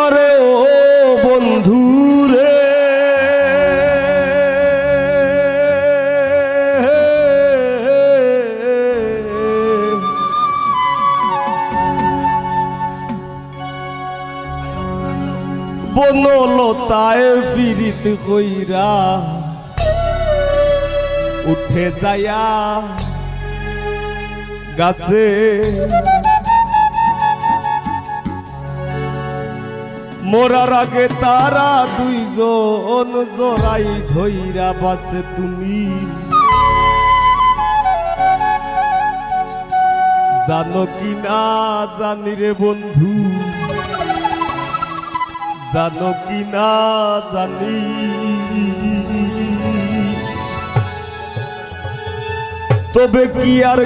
আরে ও বন্ধু রে, বনলতায় বিরিত কইরা উঠে যায়া গাছে মোরার আগে তারা দুইজন জোড়াই ধইরা বাসে তুমি জানো কি না জানি রে বন্ধু, জানো কি না জানি তবে কি আর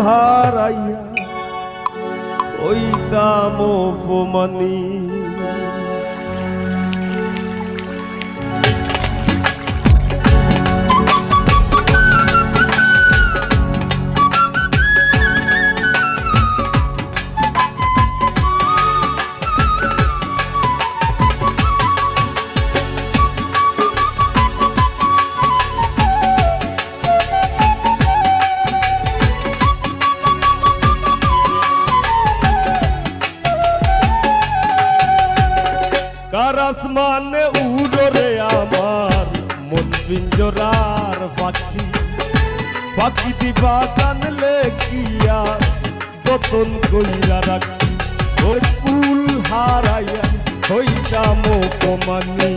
হারাইয়া ওই দাম অপমানি আসমানে উড়রে আমার মন পিঞ্জরার পাখি, পাখি দিবা জানলে কিয়া যতন কইরা রাখি ওই ফুল হারাইয়া হইতাম অপমানি।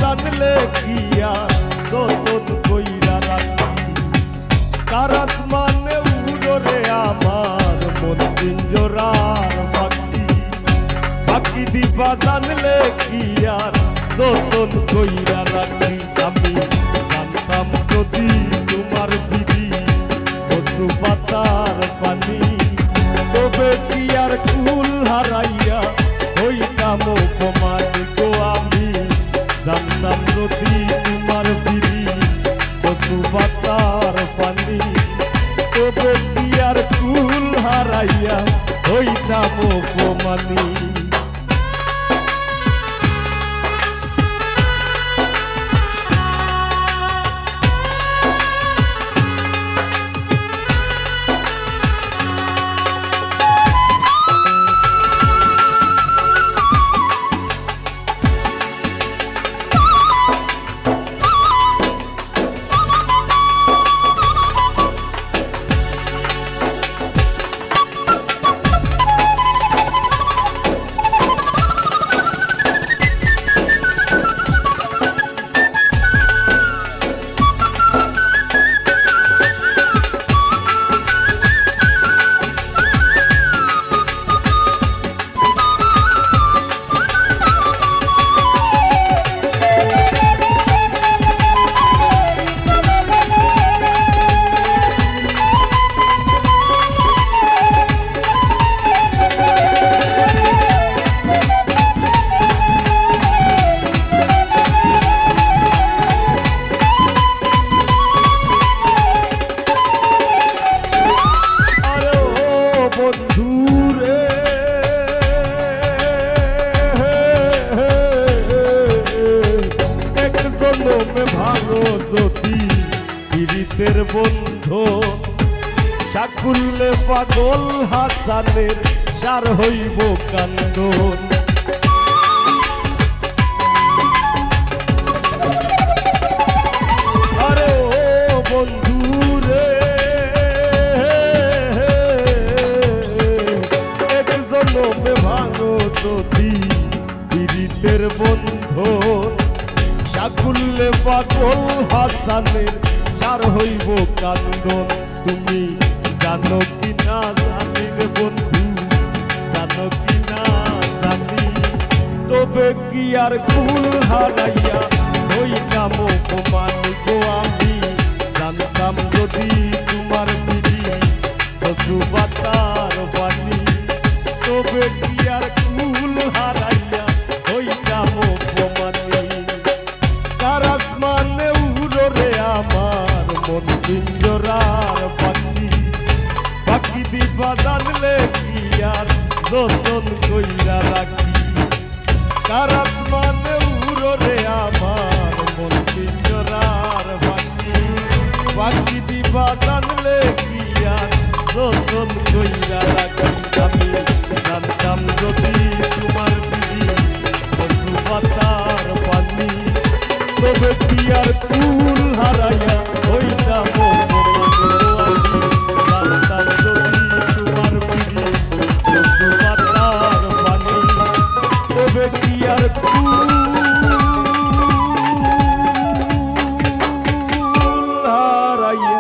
জানলে কিয়া যতন কইরা রাখি তার আসমানে উড়রে আমার মন পিঞ্জরার পাখি, পাখি দিবা জানলে কিয়া যতন কইরা রাখি। আমি জানতাম যদি তোমার দিদি কচু পাতার পানি তবে কি আর কুল হারাইয়া হইতাম অপমানি গো। আমি জানতাম যদি তোমার দিদি কচু পাতার পানি তবে কি আর কুল হারাইয়া হইতাম অপমানি। যদি পীড়িতের বন্ধু সাকুল্যে পাগল হাসানের সার হইব কান্দন আরে ও বন্ধু রে এক জনমে ভাঙো যদি পীড়িতের বন্ধু সাকুল্যে পাগল হাসানের সার হইব কান্দন তুমি জানো কি না জানি রে বন্ধু জানো কি না জানি তবে কি আর কুল হারাইয়া হইতাম অপমান গো আমি জানতাম যদি তোমার পিড়ি পশু বাতার পানি তবে কি আর কুল হারাইয়া হইতাম অপমানি কার আসমানে উড়ে আমার মন পিঞ্জরার পাখি পাখি দিবা জানলে কি আর যতন কইরা রাখি কার আসমানে উড়ে আমার মন পিঞ্জরার পাখি পাখি দিবা জানলে কি আর যতন কইরা রাখি আমি জানতাম যদি তোমার পিড়ি পশু পাতার পানি তবে কি আর কুল হারাইয়া হইতাম জানতাম যদি তোমার পিড়ি পশু পাতার পানি তবে কি আর কুল হারাইয়া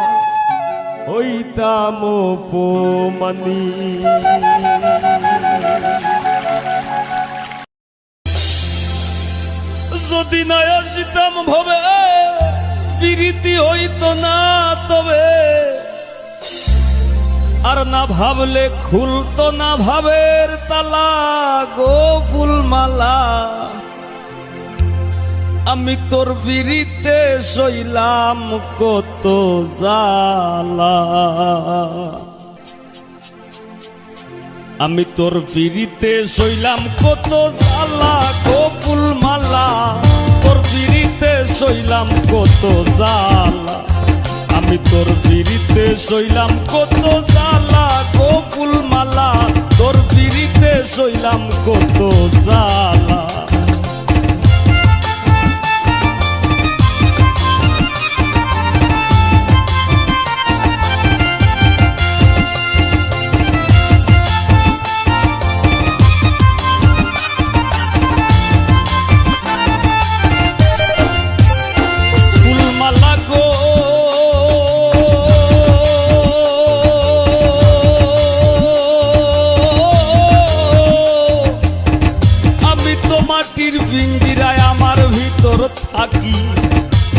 হইতাম অপমানি যদি না আসিতাম ভবে প্রীতি হইতো না তবে আর না ভাবলে খুলতো না ভাবের তালা গো ফুলমালা আমি তোর বিরিতে সইলাম কত জালা আমি তোর বিরিতে সইলাম কত জালা গো ফুলমালা তোর বিরিতে সইলাম কত জালা আমি তোর বিরিতে সইলাম কত জালা গো ফুলমালা তোর বিরিতে সইলাম কত জালা পিঞ্জিরায় আমার ভিতর থাকি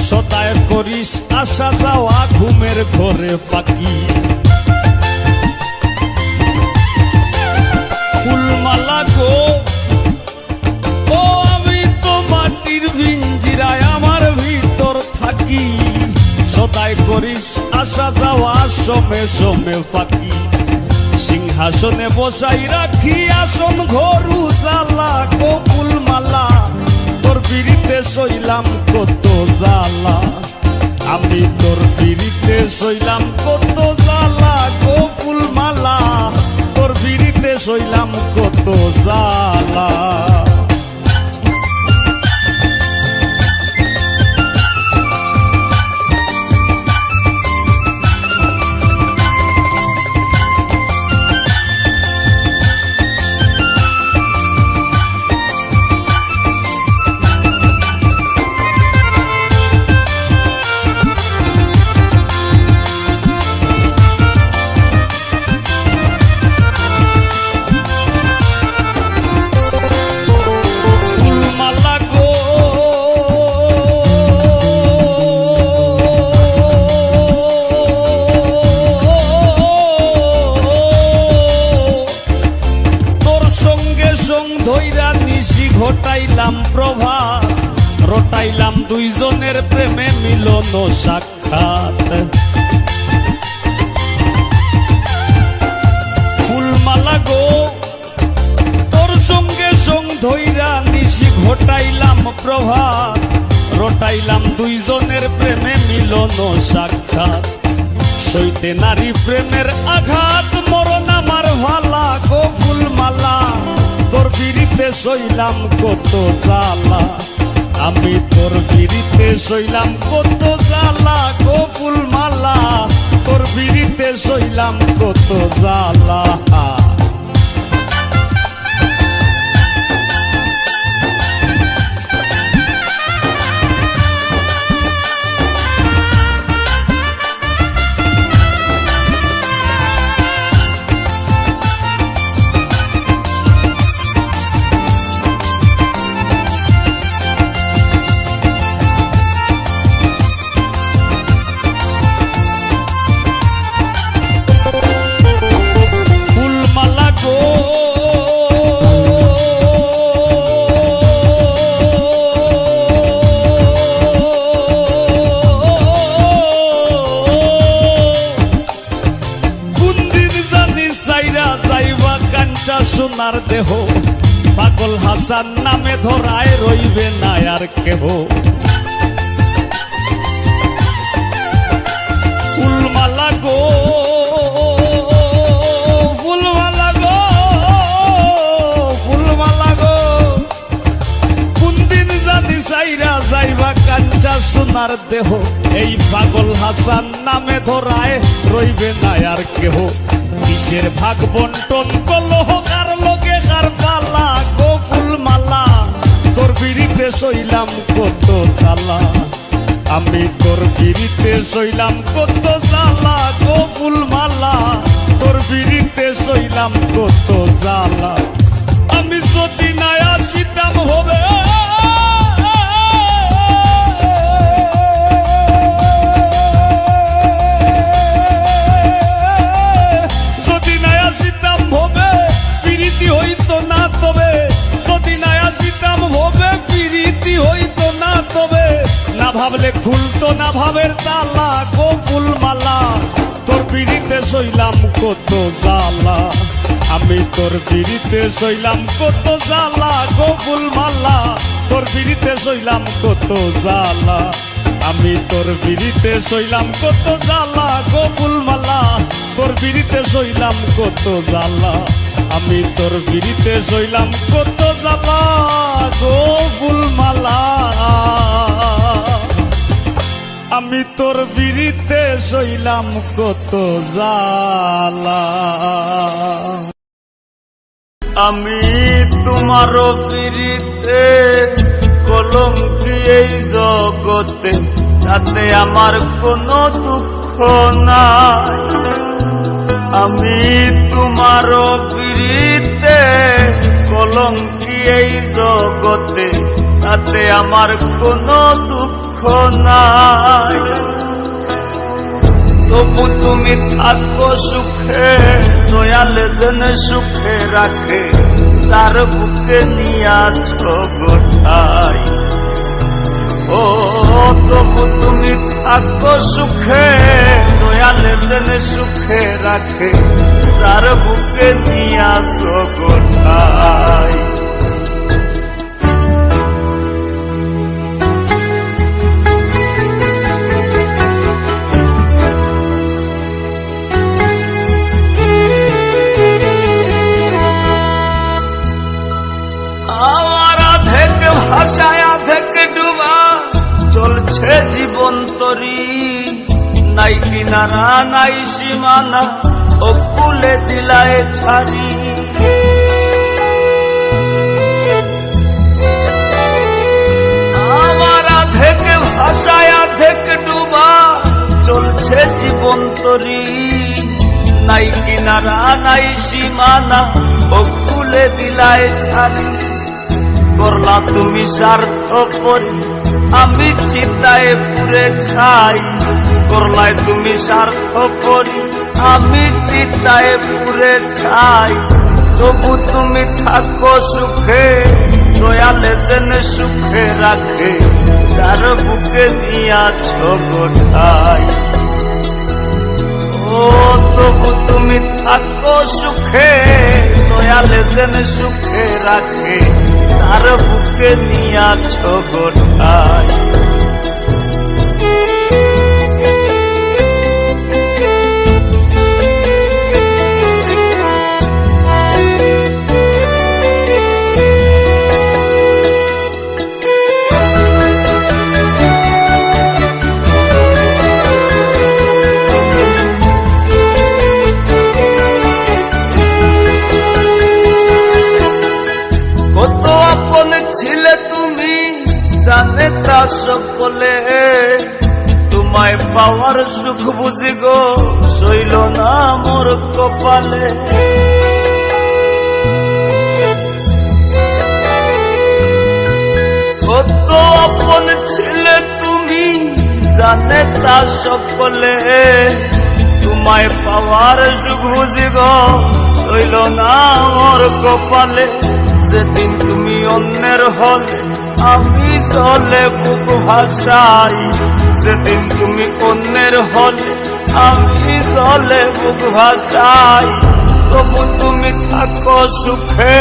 সদায় করিস আসা যাওয়া ঘুমের ঘরে ফাঁকি ফুলমালা গো ও আমি তো মাটির পিঞ্জিরায় আমার ভিতর থাকি সদায় করিস আসা যাওয়া সমে সমে ফাঁকি সিংহাসনে বসাই রাখি আসন ঘরু জালা গো ফুলমালা তোর বিরিতে সইলাম কত জালা আমি তোর বিরিতে সইলাম কত জালা গো ফুলমালা তোর বিরিতে সইলাম কত জালা ঘটাইলাম প্রভাত রটাইলাম দুইজনের প্রেমে মিলন সাক্ষাৎ ফুলমালা গো তোর সঙ্গে সঙ্গ ধইরা নিশি ঘটাইলাম প্রভাত রটাইলাম দুইজনের প্রেমে মিলন সাক্ষাৎ সইতে নারী প্রেমের আঘাত মরণ আমার ভালা গো ফুলমালা তোর বিড়িতে সইলাম কত জ্বালা আমি তোর বিড়িতে সইলাম কত জ্বালা গো ফুলমালা তোর বিড়িতে সইলাম কত জ্বালা সোনার দেহ পাগল হাসান নামে ধরায় রইবে না আর কেহ ফুলমালা গো ফুলমালা গো ফুলমালা গো কোন দিন জানি সাইরা যাইবা কাঞ্চা সোনার দেহ এই পাগল হাসান নামে ধরায় রইবে না আর কেহ কিসের ভাগ বন্টন কলহ কার লোকে কার পালা গো ফুলমালা তোর বিড়িতে সইলাম কত জ্বালা আমি তোর বিড়িতে সইলাম কত জ্বালা গো ফুলমালা তোর বিড়িতে সইলাম কত জ্বালা আমি যদি না আসিতাম হবে হইতো না তবে যদি না আসিতাম ভবে প্রীতি হইতো না তবে না ভাবলে খুলতো না ভাবের তালা গো ফুলমালা তোর পিড়িতে সইলাম কত জ্বালা আমি তোর পিড়িতে সইলাম কত জ্বালা গো ফুলমালা তোর পিড়িতে সইলাম কত জ্বালা আমি তোর পিড়িতে সইলাম কত জ্বালা গো ফুলমালা তোর পিড়িতে সইলাম কত জ্বালা আমি তোর বিড়িতে সইলাম কত জ্বালা গো ফুলমালা আমি তোর বিড়িতে সইলাম কত জ্বালা আমি তোমার বিড়িতে কলঙ্কি এই জগতে তাতে আমার কোনো দুঃখ নাই আমি তোমার বিড়িতে কলঙ্কি এই জগতে তাতে আমার কোনো দুঃখ নাই তবু তুমি থাকো সুখে দয়ালে যেন সুখে রাখে তার বুকে নিয়াছ গোঠাই ও তবু তুমি থাকো সুখে দয়ালে যেন সুখে রাখে তার বুকে নিয়াছ গোঠাই ভাষায় থেকে ডুবা চলছে জীবন তরি নাই কিনারা নাই সীমানা ও কুলে দিলায় ছাড়ি আমার থেকে ভাষায় থেকে ডুবা চলছে জীবন তরি নাই কিনারা নাই সীমানা ও কুলে দিলায় ছাড়ি করলা তুমি স্বার্থপরি আমি চিন্তায় পুরে ছাই করলায় তুমি স্বার্থপরি আমি চিন্তায় পুরে ছাই তবু তুমি থাকো সুখে দয়ালে যেন সুখে রাখে তার বুকে নিয়াছ গোঠাই ও তবু তুমি থাকো সুখে দয়ালে যেন সুখে রাখে তার বুকে নিয়াছ গোঠাই তোমায় পাওয়ার সুখ বুঝি গো সইল না মোর কপালে। কত আপন ছিলে তুমি জানে তা সকলে, তোমায় পাওয়ার সুখ বুঝি গো সইল না মোর কপালে। যেদিন তুমি অন্যের হলে আমি জলে বুক ভাসাই, যেদিন তুমি অন্যের হলে আমি জলে বুক ভাসাই। তবু তুমি থাকো সুখে,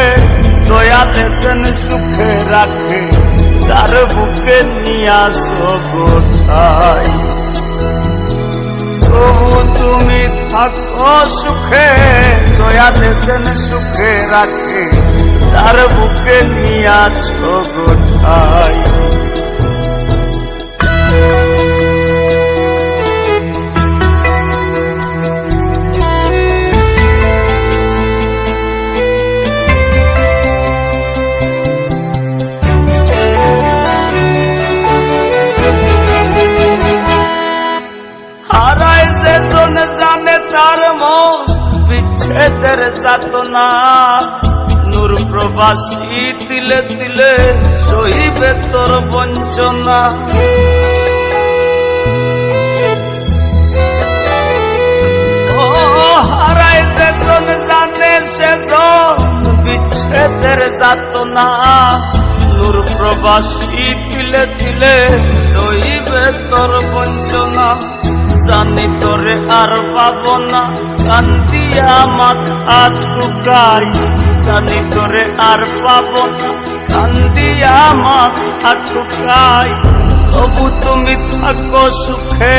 দয়ালে যেন সুখে রাখে, যার বুকে নিয়ে আসো কোথায়। তবু তুমি থাকো সুখে, দয়ালে যেন সুখে রাখে, যার বুকে নিয়ে আসো কোথায়। হারায় যেজন জানে তার মন বিচ্ছেদের যাতনা, নূর প্রবাসী তিলে তিলে সহিবে তোর বঞ্চনা। ও হারায় যেজন জানে সেজন বিচ্ছেদের যাতনা, নূর প্রবাসী তিলে তিলে সহিবে তোর বঞ্চনা। জানি তোরে আর পাব না কান্দিয়া মাথা টুকাই, জানি তোরে আর পাব না কান্দিয়া মাথা টুকাই। তবু তুমি থাকো সুখে,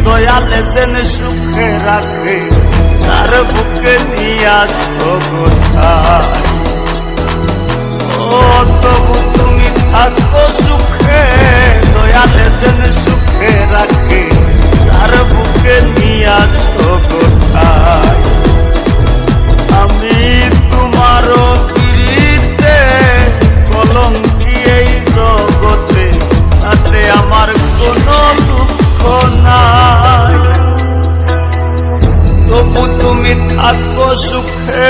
দয়ালে যেন সুখে রাখে, তার বুকে নিয়ে আসো কোথায়। ও তবু তুমি থাকো সুখে, দয়ালে যেন সুখে রাখে, তার বুকে নিয়ে আসো কোথায়। আমি তোমারও পিড়িতে কলঙ্কি এই জগতে, তাতে আমার কোনো দুঃখ নাই। তবু তুমি থাকো সুখে,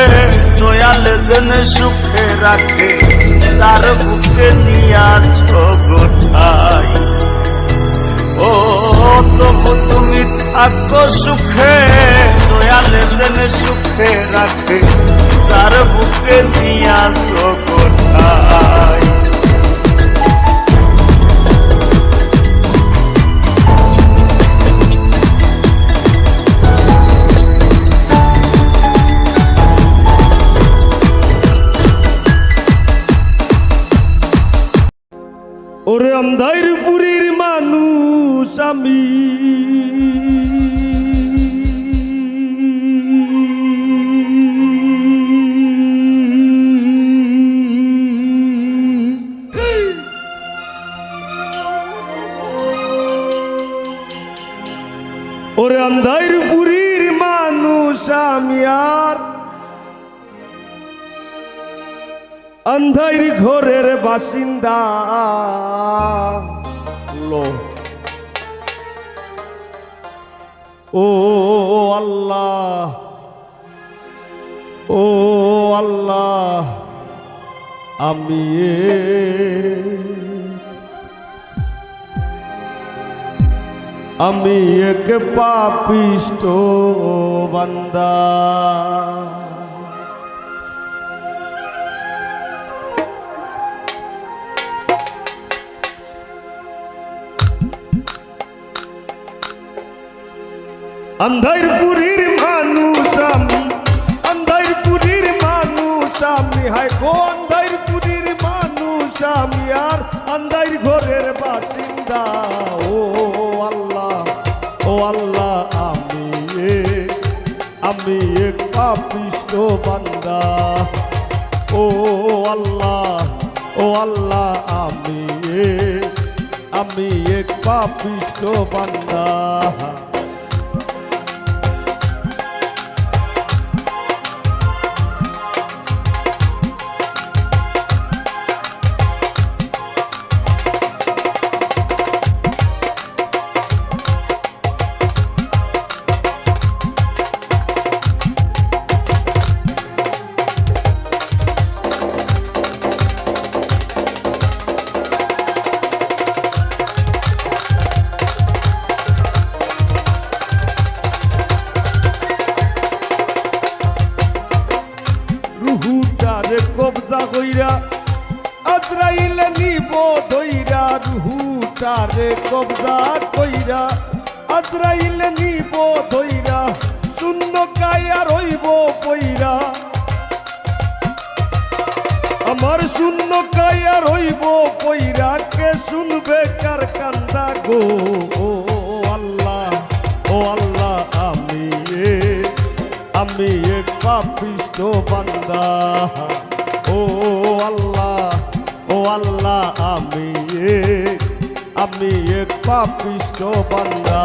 দয়ালে যেন সুখে রাখে, তার বুকে নিয়ে আসো কোথায়। ও তবু তুমি থাকো সুখে, দয়ালে যেন সুখে রাখে, তার বুকে নিয়ে আসো কোথায়। ওরে আন্ধারপুরের মানুষ আমি, ওরে আন্ধারপুরের মানুষ আমি, আর আন্ধার ঘরের বাসিন্দা। ও আল্লাহ, ও আল্লাহ, আমি এক পাপিষ্ঠ বান্দা। আন্ধারপুরের মানুষ আমি, আন্ধারপুরের মানুষ আমি, হায় গো আন্ধারপুরের মানুষ আমি, আর আন্ধার ঘরের বাসিন্দা। ও আল্লাহ, ও আল্লাহ, আমি এক পাপিষ্ঠ বান্দা। ও আল্লাহ, ও আল্লাহ, আমি এক পাপিষ্ঠ বান্দা। কইরা আজরাইলে নিব ধইরা রুহুটারে কবজা কইরা আজরাইলে নিব ধইরা শূন্য কায়া রইব কইরা আমার শূন্য কায়া রইব কইরা কে শুনবে কার কান্দা গো ও আল্লাহ আমি এক পাপিষ্ঠ বান্দা ও আল্লাহ আমি এক পাপিষ্ঠ বান্দা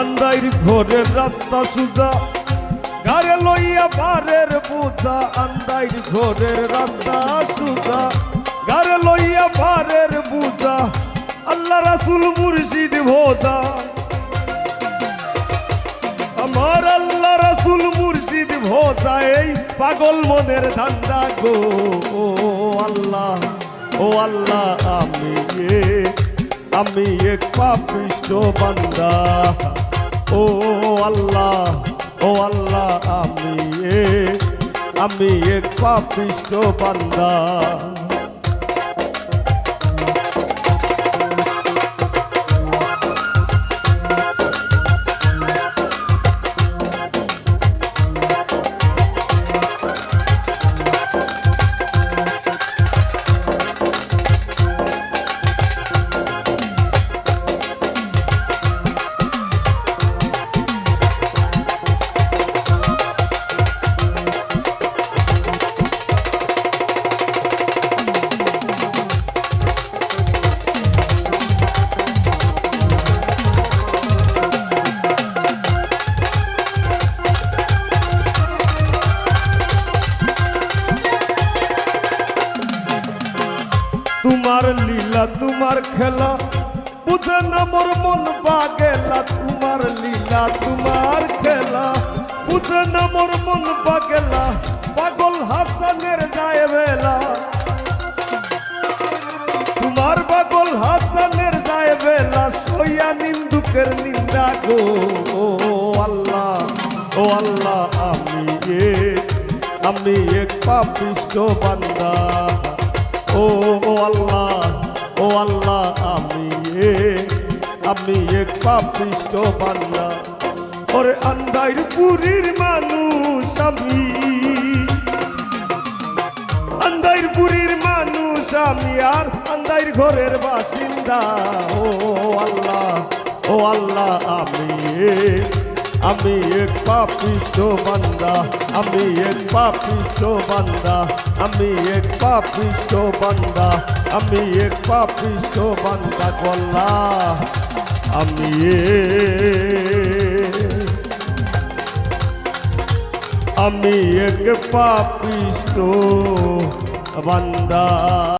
আন্দাইর ঘরের রাস্তা সুজা গাড়ে লইয়া পারের বোঝা আন্দাইর ঘরের রাস্তা সুজা গাড়ে লইয়া পারের বোঝা আল্লাহ রাসূল মুর্শিদ ভোজা আমার আল্লাহ রাসূল মুর্শিদ ভোজা এই পাগল মনের ধান্দা গো ও আল্লাহ আমি এক পাপিষ্ঠ বান্দা ও আল্লাহ আমি এক পাপিষ্ঠ বান্দা তোমার লীলা তোমার খেলা বুঝে না মোর মন পাগেলা তোমার লীলা তোমার খেলা বুঝে না মোর মন পাগেলা পাগল হাসানের যায় বেলা তোমার পাগল হাসানের যায় বেলা সইয়া নিন্দুকের নিন্দা গো ও আল্লাহ আমি এক পাপিষ্ঠ বান্দা ও আল্লাহ আমি এক পাপিষ্ঠ বান্দা ওরে আন্দাইর পুরীর মানুষ আমি আন্দাইর পুরীর মানুষ আমি আর আন্দাইর ঘরের বাসিন্দা ও আল্লাহ আমি এক পাপিষ্ঠ বান্দা আমি এক পাপিষ্ঠ বান্দা আমি এক পাপিষ্ঠ বান্দা আমি এক পাপিষ্ঠ বান্দা গল্লা আমি এক পাপিষ্ঠ বান্দা।